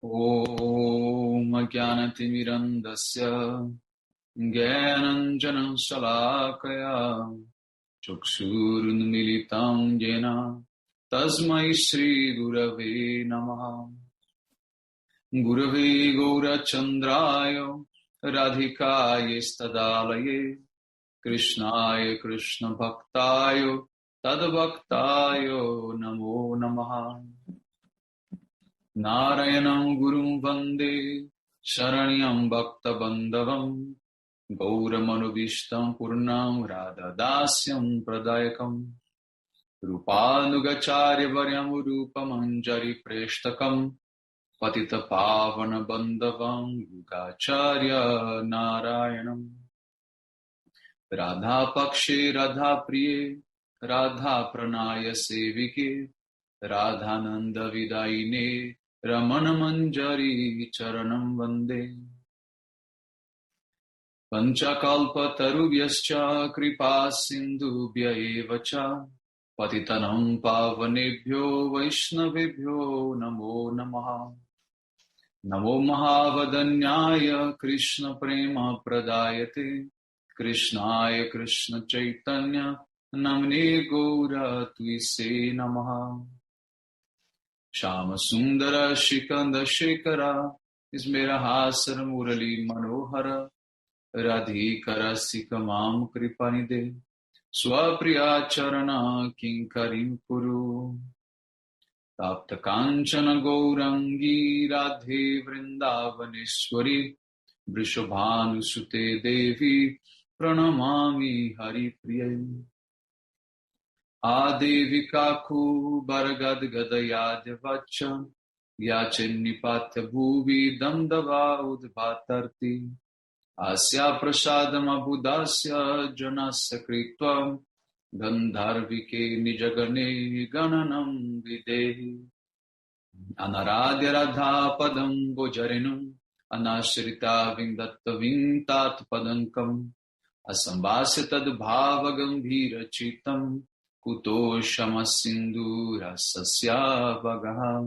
Om Ajnanatimirandasya Jnananjana Shalakaya Chakshurunmilitam Jena Tasmai Shri Gurave Namaha. Gurave Gaurachandraya Radhikaya Stadalaye Krishnaya Krishna Bhaktayo Tadbhaktayo Namo Namaha. Narayanam Gurum Vande Sharanyam Bhakta Bandhavam Gauramanubhishtam Purnam Radha Dasyam Pradayakam Rupanugacharya Varyam Rupamanjari Preshtakam Patita Pavana Bandhavam Yugacharya Narayanam Radha Pakshe Radha Priye Radha Pranaya Sevike Radhananda Vidaine Ramana Manjari Charanam Vande Panchakalpa Tarubhyascha Kripa Sindhubhya Evacha Patitanam Pavanebhyo Vaishnavebhyo Namo Namaha. Namo Mahavadanyaya Krishna Prema Pradayate Krishnaya Krishna Chaitanya Namne Gaura Tuise Namaha. Shama Sundara Shikanda Shekara Ismerahasar Murali Manohara Radhikara Sikamam Kripanide Swapriya Charana Kinkarim Kuru Tapta Kanchana Gaurangi Radhe Vrindavaneshwari Vrishabhanu Sute Devi Pranamami Hari Priyai Adevikaku Baragad Gadayadya Vacha Yachenipatya Bhuvi Damdava Udbhatarti Asya Prasadam Abudasya Janasya Kritva Gandharvike Nijagane Gananam Videhi Anaradya Radha Padam Bojarinam Anashrita Vindatta Vintat Padankam Asambhasya Tad Bhava Gambhira Chitam Kuto Shamasindu Rasasya Vagaham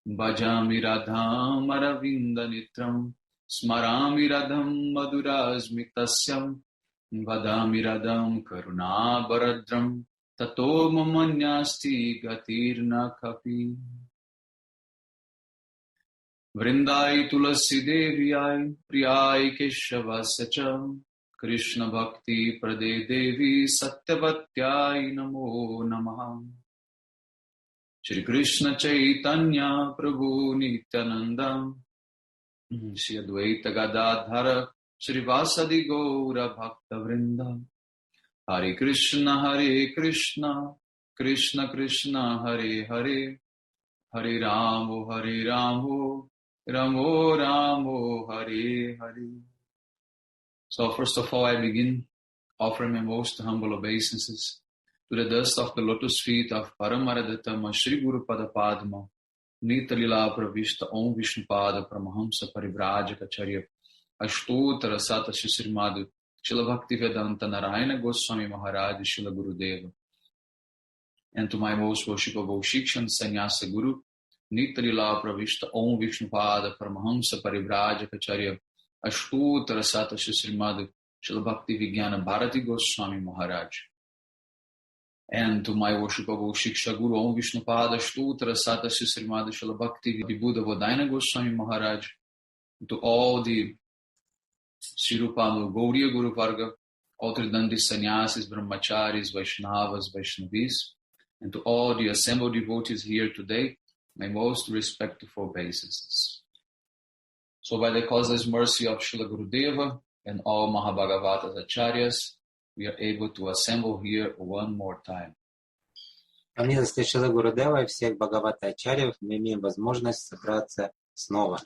Bhajami Radham Aravinda Nitram Smarami Radham Madhurazmitasyam Vadami Radham Karuna Baradram Tato Mamanyasti Gatirna Kapi Vrindai Tulasi Deviyai Priyai Keshavasacham Krishna Bhakti Prade Devi Satyavatyai Namo Namaha. Shri Krishna Chaitanya Prabhu Nityananda Shri Advaita Gadadhara Shri Vasadi Gaura Bhakta Vrinda Hare Krishna Krishna Krishna Hare Hare Hare Ramo Ramo Ramo Hare Hare. So first of all, I begin offering my most humble obeisances to the dust of the lotus feet of Paramaradhatama Shri Guru Pada Padma, Nita Lila Pravishta Om Vishnupada Paramahamsa Parivrajaka Ashtottara Sata Srimad Srila Bhaktivedanta Narayana Goswami Maharaja Srila Gurudeva. And to my most worshipable Shikshan Sannyasa Guru, Nita Lila Pravishta Om Vishnupada Paramahamsa Parivrajaka Ashtottara Sata Srimad Srila Bhaktivedanta Bharati Goswami Maharaj. And to my worshipable Shiksha Guru Om Vishnupada Ashtottara Sata Srimad Srila Bhaktivedanta Vodayana Goswami Maharaj. To all the Srirupama Gauriya Guru Varga, all Tridandi Sannyasis, Brahmacharis, Vaishnavas, Vaishnavis, and to all the assembled devotees here today, my most respectful obeisances. So by the causeless mercy of Srila Gurudeva and all Mahabhagavatas Acharyas, we are able to assemble here one more time. По милости Шрила Гурудева и всех Бхагавата-ачарьев мы имеем возможность собраться снова.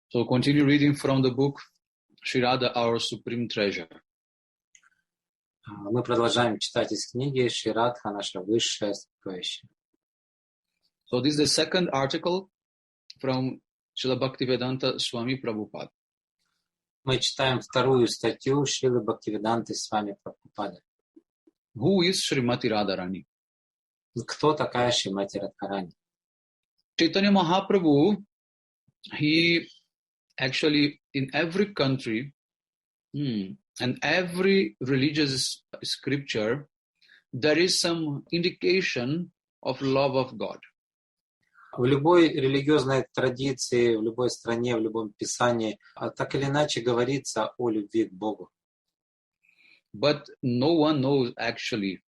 So continue reading from the book Шри Радха, Our Supreme Treasure. Мы продолжаем читать из книги Шри Радха, наше высшее сокровище. So this is the second article from Srila Bhaktivedanta Swami Prabhupada. Мы читаем вторую статью Шрилы Бхактиведанты Свами Прабхупады. Who is Srimati Radharani? Кто такая Шримати Радхарани? Caitanya Mahaprabhu he actually, in every country and every religious scripture, there is some indication of love of God. В любой религиозной традиции, в любой стране, в любом писании, так или иначе говорится о любви к Богу. But no one knows actually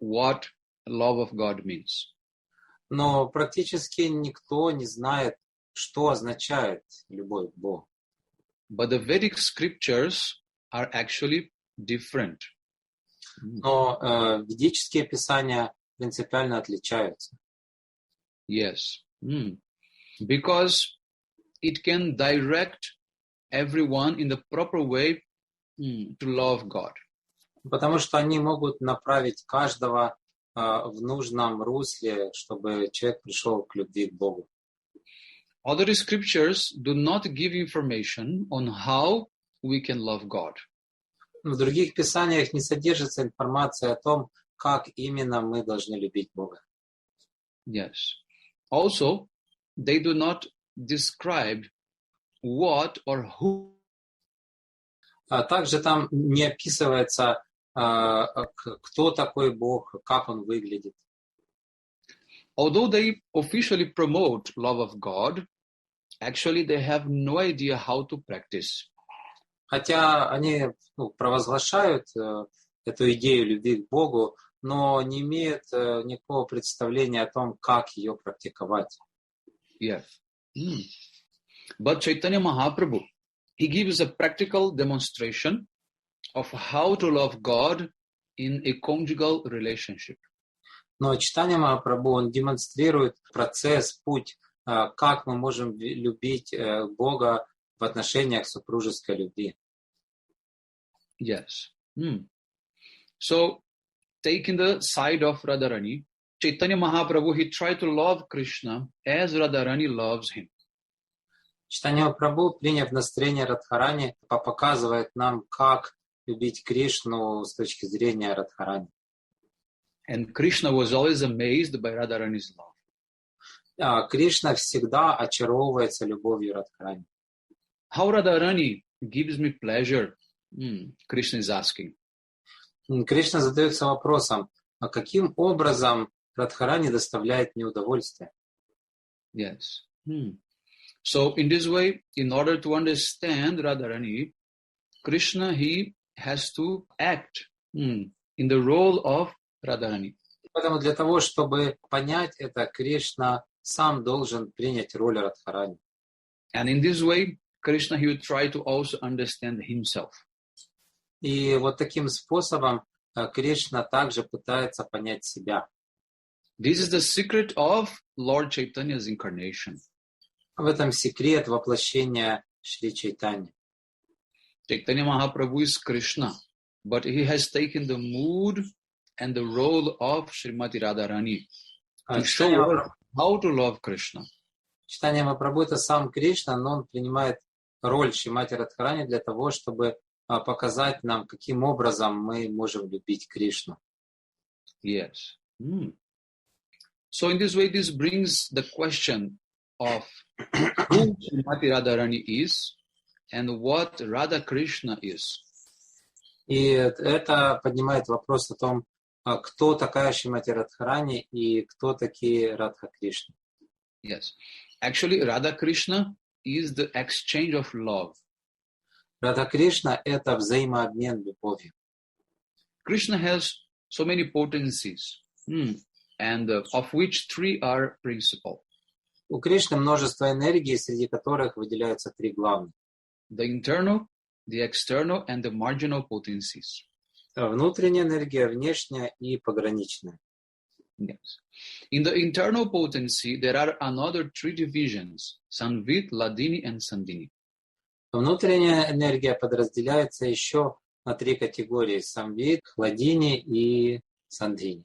what love of God means. Но практически никто не знает, что означает любовь к Богу. But the Vedic scriptures are actually different. Но ведические писания принципиально отличаются. Yes. Because it can direct everyone in the proper way to love God. Потому что они могут направить каждого в нужном русле, чтобы человек пришел к любви к Богу. Other scriptures do not give information on how we can love God. В других писаниях не содержится информация о том, как именно мы должны любить Бога. Yes. Also, they do not describe what or who. А также там не описывается, кто такой Бог, как Он выглядит. Although they officially promote love of God, actually they have no idea how to practice. Хотя они провозглашают эту идею любви к Богу, но не имеют никакого представления о том, как ее практиковать. Yes. But Caitanya Mahaprabhu, he gives a practical demonstration of how to love God in a conjugal relationship. Но Чайтанья Махапрабху, он демонстрирует процесс, путь, как мы можем любить Бога в отношениях супружеской любви. Yes. So, taking the side of Radharani, Caitanya Mahaprabhu, he tried to love Krishna as Radharani loves him. Чайтанья Махапрабху, приняв настроение Радхарани, показывает нам, как любить Кришну с точки зрения Радхарани. And Krishna was always amazed by Radharani's love. Кришна всегда очаровывается любовью Радхарани. How Radharani gives me pleasure? Krishna is asking. Кришна задается вопросом, каким образом Радхарани доставляет мне удовольствие? Yes. So in this way, in order to understand Radharani, Krishna, he has to act in the role of Radharani. Поэтому для того, чтобы понять это, Кришна сам должен принять роль Радхарани. And in this way, Krishna, he will try to also understand himself. И вот таким способом Кришна также пытается понять себя. This is the secret of Lord Chaitanya's incarnation. В этом секрет воплощения Шри Чайтаньи. Caitanya Mahaprabhu is Krishna, but he has taken the mood and the role of Srimati Radharani to show us how to love Krishna. Чайтанья Махапрабху — это сам Кришна, но он принимает роль Шримати Радхарани для того, чтобы показать нам, каким образом мы можем любить Кришну. Yes. So in this way, this brings the question of who Srimati Radharani is and what Radha Krishna is. И это поднимает вопрос о том, кто такая Шримати Радхарани и кто такие Радха Кришна. Yes. Actually, Radha Krishna is the exchange of love. Радха Кришна — это взаимообмен любовью. Krishna has so many potencies, and of which three are principal. У Кришны множество энергии, среди которых выделяются три главных. The internal, the external, and the marginal potencies. Внутренняя энергия, внешняя и пограничная. Yes. In the internal potency, there are another three divisions: Sanvit, Ladini, and Sandini. Внутренняя энергия подразделяется еще на три категории: самвит, хладини и сандхини.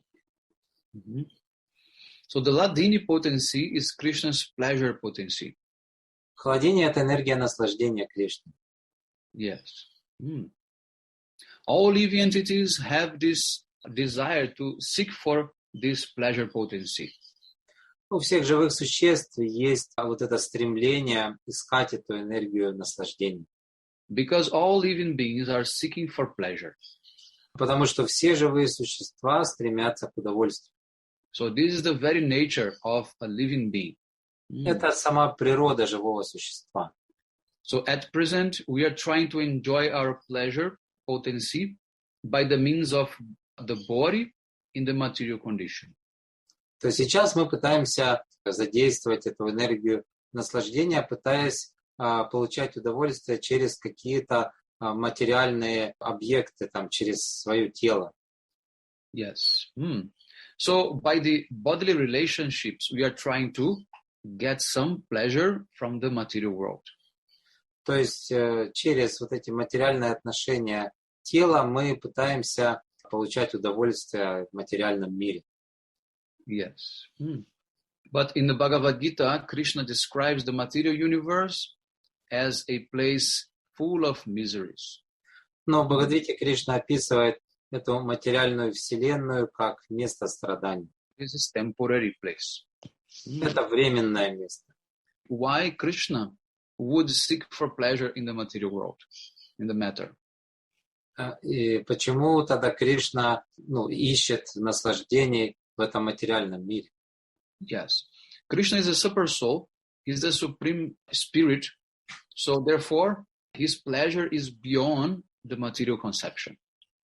So the Ladini potency is Krishna's pleasure potency. Хладини — это энергия наслаждения Кришны. Yes. All living entities have this desire to seek for this pleasure potency. У всех живых существ есть вот это стремление искать эту энергию наслаждения. Because all living beings are seeking for pleasure. Потому что все живые существа стремятся к удовольствию. So this is the very nature of a living being. Это сама природа живого существа. So at present, we are trying to enjoy our pleasure potency by the means of the body in the material condition. То есть сейчас мы пытаемся задействовать эту энергию наслаждения, пытаясь получать удовольствие через какие-то материальные объекты, там, через свое тело. Yes. So by the bodily relationships, we are trying to get some pleasure from the material world. То есть через вот эти материальные отношения тела мы пытаемся получать удовольствие в материальном мире. Yes. But in the Bhagavad Gita, Krishna describes the material universe as a place full of miseries. Но в Бхагавадгите Кришна описывает эту материальную вселенную как место страданий. This is temporary place. Это временное место. Why Krishna would seek for pleasure in the material world, in the matter? И почему тогда Кришна ищет наслаждений в этом материальном мире? Yes. Krishna is a super soul. He's the supreme spirit. So therefore, his pleasure is beyond the material conception.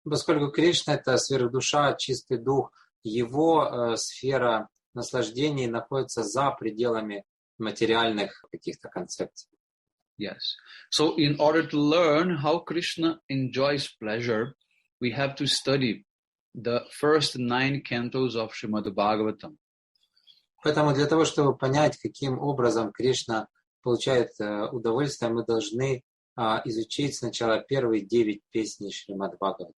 Поскольку Кришна — это сверхдуша, чистый дух, его сфера наслаждений находится за пределами материальных каких-то концепций. Yes. So in order to learn how Krishna enjoys pleasure, we have to study the first 9 cantos of Srimad Bhagavatam. Поэтому для того, чтобы понять, каким образом Кришна получает удовольствие, мы должны изучить сначала первые 9 песней Шримад Бхагавата.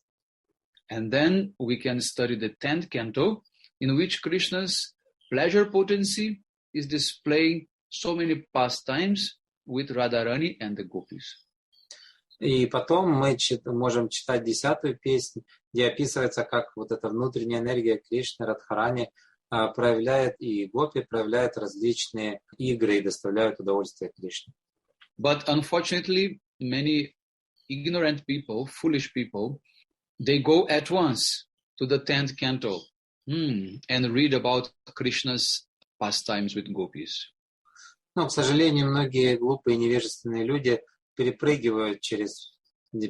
And then we can study the 10th canto, in which Krishna's pleasure potency is displaying so many pastimes with Radharani and the gopis. И потом мы можем читать 10-ю песню, где описывается, как вот эта внутренняя энергия Кришны, Радхарани, проявляет, и гопи проявляют различные игры и доставляют удовольствие Кришне. But unfortunately, many ignorant people, foolish people, they go at once to the 10th canto and read about Krishna's pastimes with gopis. Но, к сожалению, многие глупые невежественные люди перепрыгивают через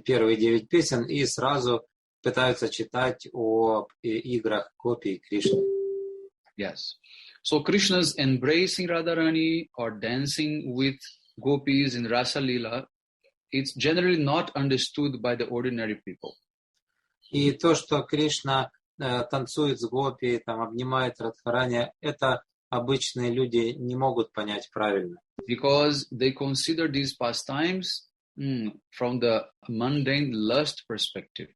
первые 9 песен и сразу пытаются читать о играх гопи и Кришны. Yes. So Krishna's embracing Radharani or dancing with gopis in Rasa Leela, it's generally not understood by the ordinary people. И то, что Кришна танцует с гопи, там, обнимает Радхарани, это обычные люди не могут понять правильно. Because they consider these pastimes from the mundane lust perspective.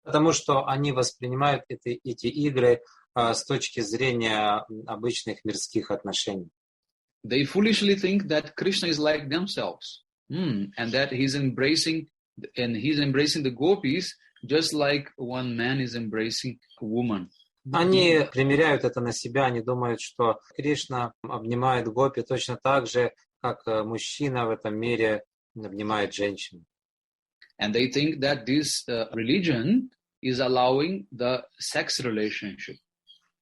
Потому что они воспринимают эти игры с точки зрения обычных мирских отношений. They foolishly think that Krishna is like themselves, and that he's embracing the gopis just like one man is embracing a woman. Они примеряют это на себя, они думают, что Кришна обнимает гопи точно так же, как мужчина в этом мире обнимает женщину. And they think that this religion is allowing the sex relationship.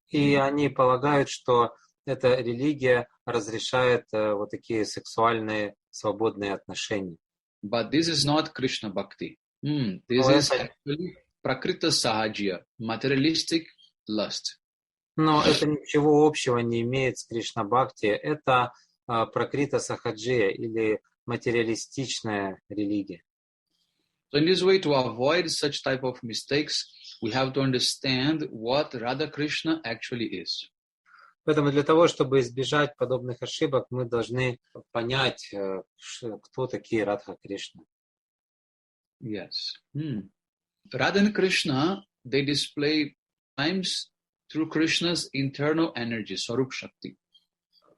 И они полагают, что эта религия разрешает вот такие сексуальные свободные отношения. But this is not Krishna Bhakti. This is actually Prakrita Sahajya, materialistic lust. Но это ничего общего не имеет с Кришна Бхакти. Это Пракрита Сахаджия или материалистичная религия. So in this way, to avoid such type of mistakes, we have to understand what Radha Krishna actually is. Поэтому для того, чтобы избежать подобных ошибок, мы должны понять, кто такие Радха Кришна. Yes. Radha and Krishna, they display times through Krishna's internal energy, Swarup Shakti.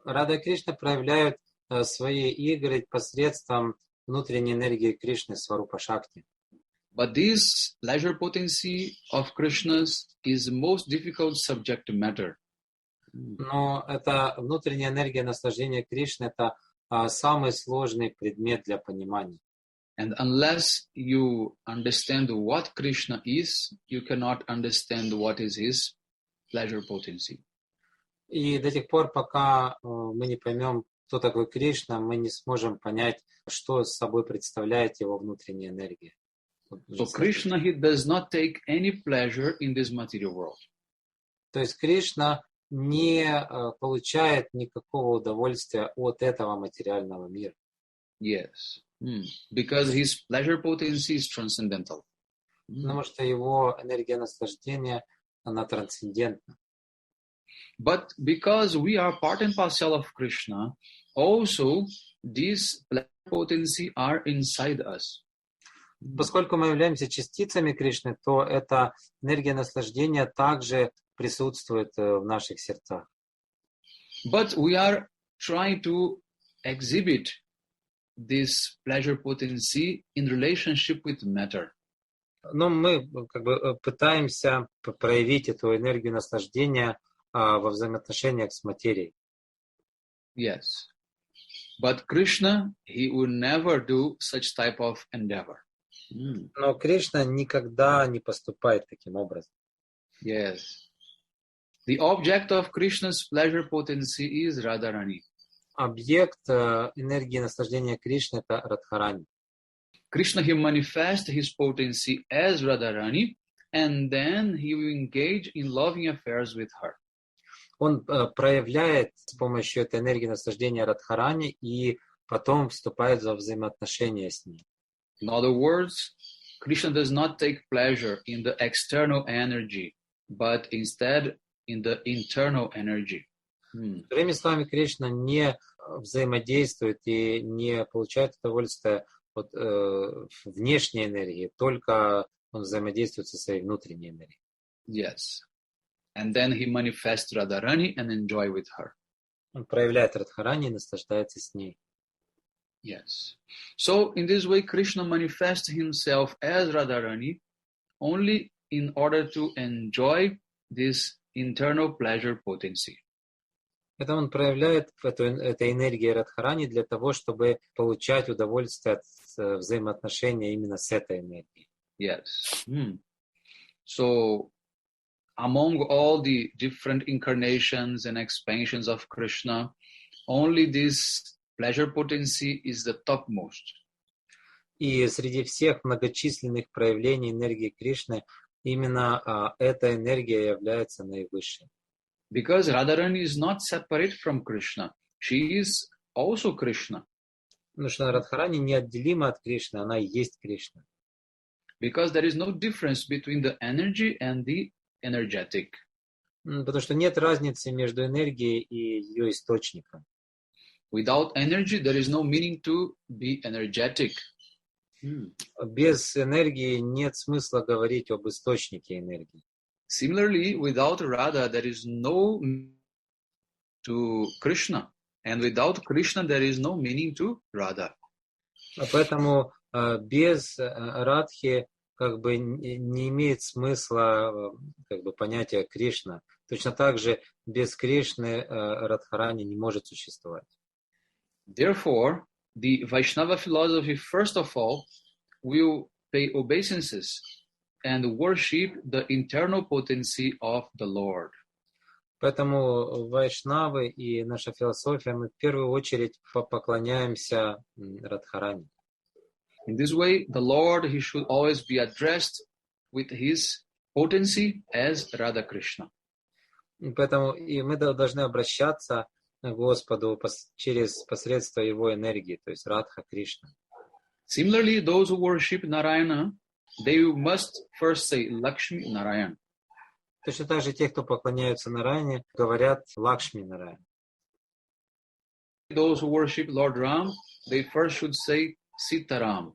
Рада и Кришна проявляют свои игры посредством внутренней энергии Кришны, Сварупа Шакти. But this pleasure potency of Krishna's is most difficult subject matter. Но это внутренняя энергия наслаждения Кришны, это самый сложный предмет для понимания. And unless you understand what Krishna is, you cannot understand what is his pleasure potency. И до тех пор, пока мы не поймем, кто такой Кришна, мы не сможем понять, что собой представляет его внутренняя энергия. So Krishna, he does not take any pleasure in this material world. То есть Кришна не получает никакого удовольствия от этого материального мира. Yes. Because his pleasure potency is transcendental. Потому что его энергия наслаждения, она трансцендентна. But because we are part and parcel of Krishna, also these pleasure potency are inside us. Поскольку мы являемся частицами Кришны, то эта энергия наслаждения также присутствует в наших сердцах. But we are trying to exhibit this pleasure potency in relationship with matter. Но мы пытаемся проявить эту энергию наслаждения во взаимоотношениях с материей. Yes. But Krishna, he will never do such type of endeavor. Но Кришна никогда не поступает таким образом. Yes. The object of Krishna's pleasure potency is Radharani. Объект энергии наслаждения Кришны — это Радхарани. Krishna, he manifests his potency as Radharani, and then he will engage in loving affairs with her. Он проявляет с помощью этой энергии наслаждения Радхарани и потом вступает во взаимоотношения с ней. In other words, Krishna does not take pleasure in the external energy, but instead in the internal energy. Другими словами, Кришна не взаимодействует и не получает удовольствие от внешней энергии, только он взаимодействует со своей внутренней энергией. Yes. And then he manifests Radharani and enjoy with her. Он проявляет Радхарани и наслаждается с ней. Yes. So in this way, Krishna manifests himself as Radharani only in order to enjoy this internal pleasure potency. Это он проявляет этой энергией Радхарани для того, чтобы получать удовольствие от взаимоотношения именно с этой энергией. Yes. So among all the different incarnations and expansions of Krishna, only this pleasure potency is the topmost. И среди всех многочисленных проявлений энергии Кришны именно эта энергия является наивысшей. Because Radharani is not separate from Krishna. She is also Krishna. Потому что Радхарани неотделима от Кришны, она и есть Кришна. Because there is no difference between the energy and the energetic. Потому что нет разницы между энергией и ее источником. Without energy, there is no meaning to be energetic. Без энергии нет смысла говорить об источнике энергии. Similarly, without Radha, there is no to Krishna. And without Krishna, there is no meaning to Radha. Поэтому без Радхи не имеет смысла понятие Кришна. Точно так же без Кришны Радхарани не может существовать. Therefore, the Vaishnava philosophy, first of all, will pay obeisances and worship the internal potency of the Lord. Поэтому вайшнавы и наша философия, мы в первую очередь поклоняемся Радхарани. In this way, the Lord, he should always be addressed with his potency as Radha Krishna. Поэтому и мы должны обращаться к Господу через посредство его энергии, то есть Радха Кришна. Similarly, those who worship Narayana, they must first say Lakshmi Narayan. Точно так же те, кто поклоняются Нараяне, говорят Лакшми Нараян. Those who worship Lord Ram, they first should say Sitaram.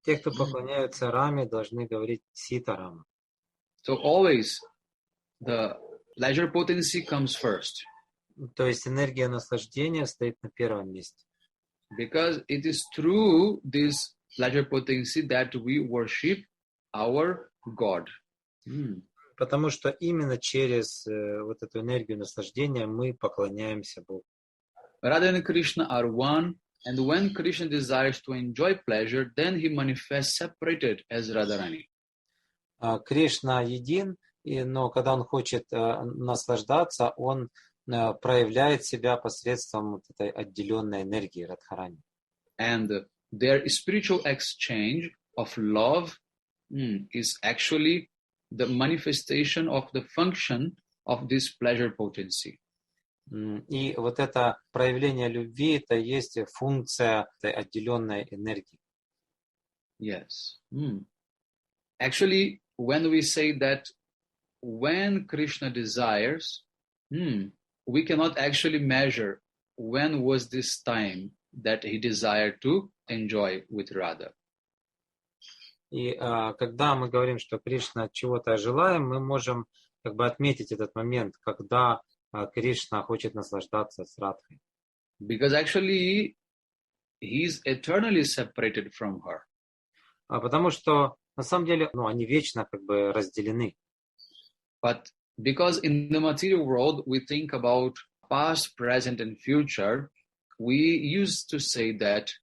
Те, кто поклоняются Раме, должны говорить Ситарама. So always the pleasure potency comes first. То есть энергия наслаждения стоит на первом месте. Because it is through this pleasure potency that we worship our God. Потому что именно через вот эту энергию наслаждения мы поклоняемся Богу. Radha and Krishna are one, and when Krishna desires to enjoy pleasure, then he manifests separated as Radharani. Кришна един, но когда он хочет наслаждаться, он проявляет себя посредством вот этой отделенной энергии Радхарани. And their spiritual exchange of love is actually the manifestation of the function of this pleasure potency. И вот это проявление любви, это есть функция этой отделенной энергии. Yes. Actually, when we say that when Krishna desires, we cannot actually measure when was this time that he desired to enjoy with Radha. И когда мы говорим, что Кришна чего-то желаем, мы можем как бы отметить этот момент, когда Кришна хочет наслаждаться с Радхой. Because actually, he is eternally separated from her. Потому что на самом деле, они вечно как бы разделены. But because in the material world we think about past, present, and future, we used to say that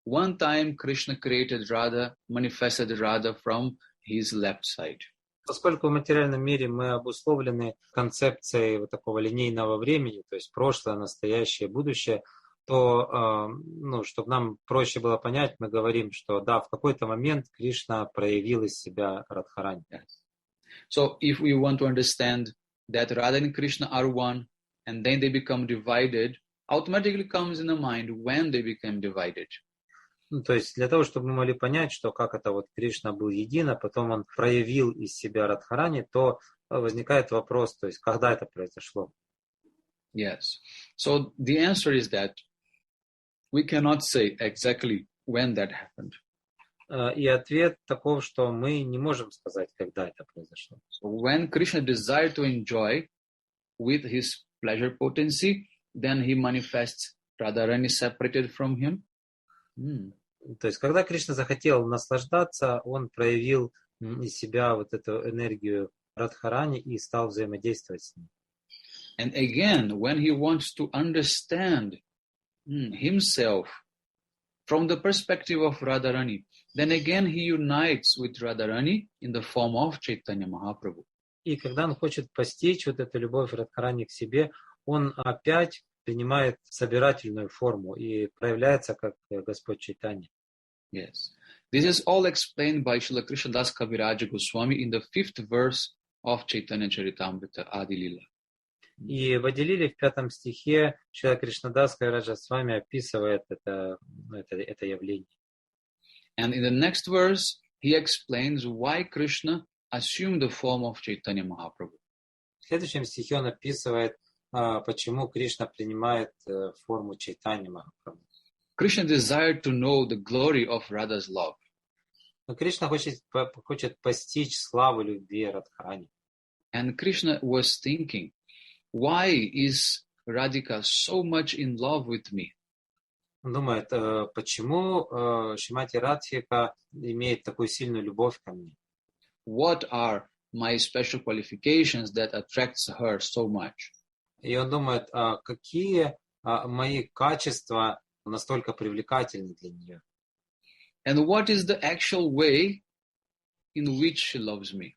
one time Krishna created Radha, manifested Radha from his left side. Поскольку в материальном мире мы обусловлены концепцией вот такого линейного времени, то есть прошлое, настоящее, будущее, то, чтобы нам проще было понять, мы говорим, что да, в какой-то момент Кришна проявил из себя Радхарани. So if we want to understand that Radha and Krishna are one, and then they become divided, automatically comes in the mind when they became divided. То есть для того, чтобы мы могли понять, что как это вот Кришна был един, а потом он проявил из себя Радхарани, то возникает вопрос, то есть когда это произошло? Yes. So the answer is that we cannot say exactly when that happened. И ответ таков, что мы не можем сказать, когда это произошло. So when Krishna desired to enjoy with his pleasure potency, then he manifests Radharani separated from him. То есть, когда Кришна захотел наслаждаться, он проявил из себя вот эту энергию Радхарани и стал взаимодействовать с ним. And again, when he wants to understand himself from the perspective of Radharani, then again he unites with Radharani in the form of Caitanya Mahaprabhu. И когда он хочет постичь вот эту любовь Радхарани к себе, он опять принимает собирательную форму и проявляется как Господь Чайтанья. Yes. This is all explained by Srila Krishnadas Kaviraja Goswami in the 5th verse of Chaitanya Charitamrita Adi Lila. И в Ади-лиле в 5 стихе Шрила Кришнадас Кавираджа Свами описывает это явление. And in the next verse, he explains why Krishna assumed the form of Chaitanya Mahaprabhu. В следующем стихе он описывает, почему Кришна принимает форму Чайтаньи Махапрабху. Krishna desired to know the glory of Radha's love. Но Кришна хочет постичь славу любви Радхарани. And Krishna was thinking, why is Radhika so much in love with me? Он думает, почему Шримати Радхика имеет такую сильную любовь ко мне? What are my special qualifications that attracts her so much? И он думает, какие мои качества настолько привлекательны для нее? And what is the actual way in which she loves me?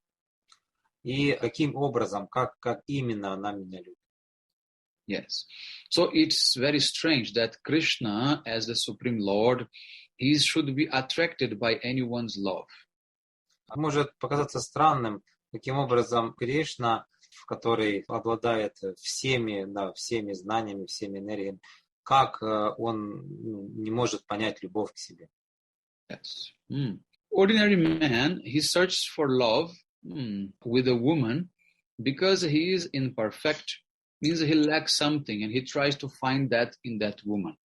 И каким образом, как именно она меня любит? Yes. So it's very strange that Krishna, as the Supreme Lord, he should be attracted by anyone's love. Может показаться странным, каким образом Кришна, который обладает всеми знаниями, всеми энергиями, как он не может понять любовь к себе. Yes. Ordinary man, he searches for love with a woman because he is imperfect, means he lacks something and he tries to find that in that woman.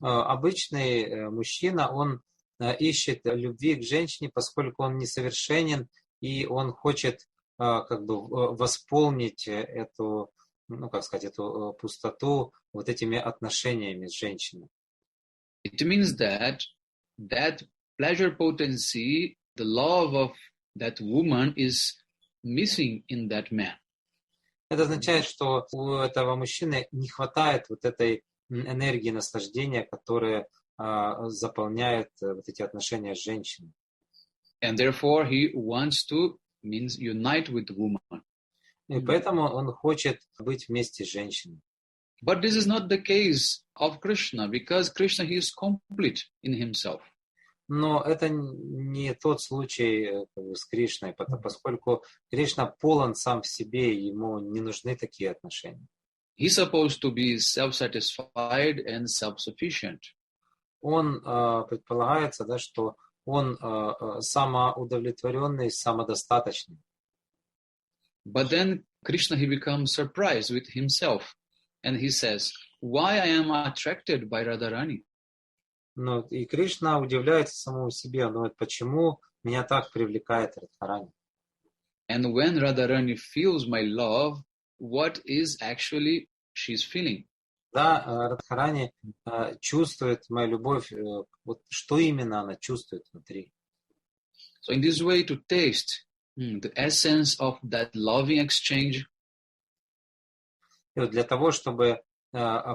Обычный мужчина, он ищет любви к женщине, поскольку он несовершенен, и он хочет как бы восполнить эту, эту пустоту вот этими отношениями с женщиной. It means that pleasure potency, the love of that woman is missing in that man. Это означает, что у этого мужчины не хватает вот этой энергии наслаждения, которая заполняет вот эти отношения с женщиной. And therefore he wants to unite with the woman. И поэтому он хочет быть вместе с женщиной. But this is not the case of Krishna, because Krishna, he is complete in himself. Но это не тот случай с Кришной, поскольку Кришна полон сам в себе, ему не нужны такие отношения. He's supposed to be self-satisfied and self-sufficient. Он предполагается, да, что он самоудовлетворенный, самодостаточный. But then Krishna, he becomes surprised with himself, and he says, "Why I am attracted by Radharani?" Но и Кришна удивляется самому себе, но почему меня так привлекает Радхарани? And when Radharani feels my love, what is actually she's feeling? Да, Радхарани чувствует мою любовь, вот что именно она чувствует внутри. So in this way, to taste the essence of that loving exchange, И вот для того, чтобы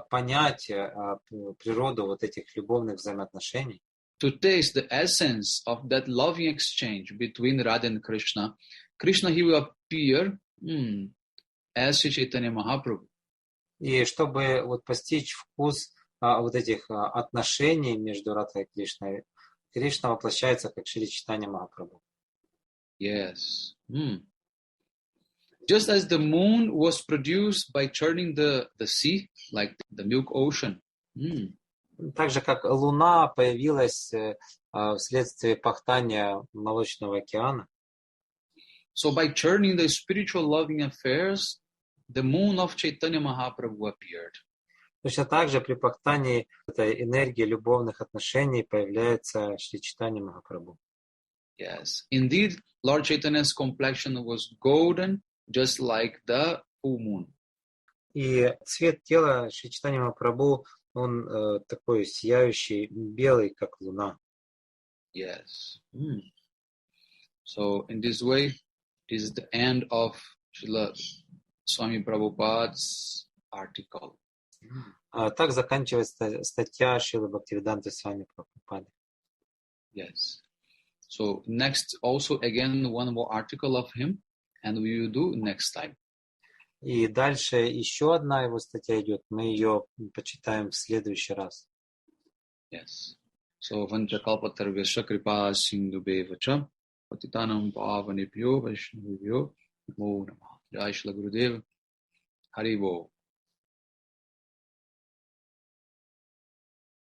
понять природу вот этих любовных взаимоотношений, to taste the essence of that loving exchange between Radha and Krishna, Krishna, he will appear as Sri Caitanya Mahaprabhu. и чтобы вот постичь вкус вот этих отношений между Радхой и Кришной, Кришна воплощается как Шри Чайтанья Махапрабху. Yes. Just as the moon was produced by churning the sea, like the milk ocean. Так же, как Луна появилась вследствие пахтания Молочного океана. So by churning the spiritual loving affairs, the moon of Chaitanya Mahaprabhu appeared. Точно так же при пахтании этой энергии любовных отношений появляется Шри Чайтанья Махапрабху. Yes. Indeed, Lord Chaitanya's complexion was golden, just like the full moon. И цвет тела Шри Чайтанья Махапрабху, он такой сияющий, белый, как луна. Yes. So in this way, it is the end of Srila Swami Prabhupada's article. Так заканчивается статья Шрилы Бхактиведанты Свами Прабхупады. Yes. So next, also again, one more article of him, and we will do next time. И дальше еще одна его статья идет. Мы ее почитаем в следующий раз. Yes. So vanchakalpatarvyasya kripa sindhubhevacha patitanam pavanebhyo vaishnavibhyo namo namah. Jai Shri Gurudev. Hari Bo.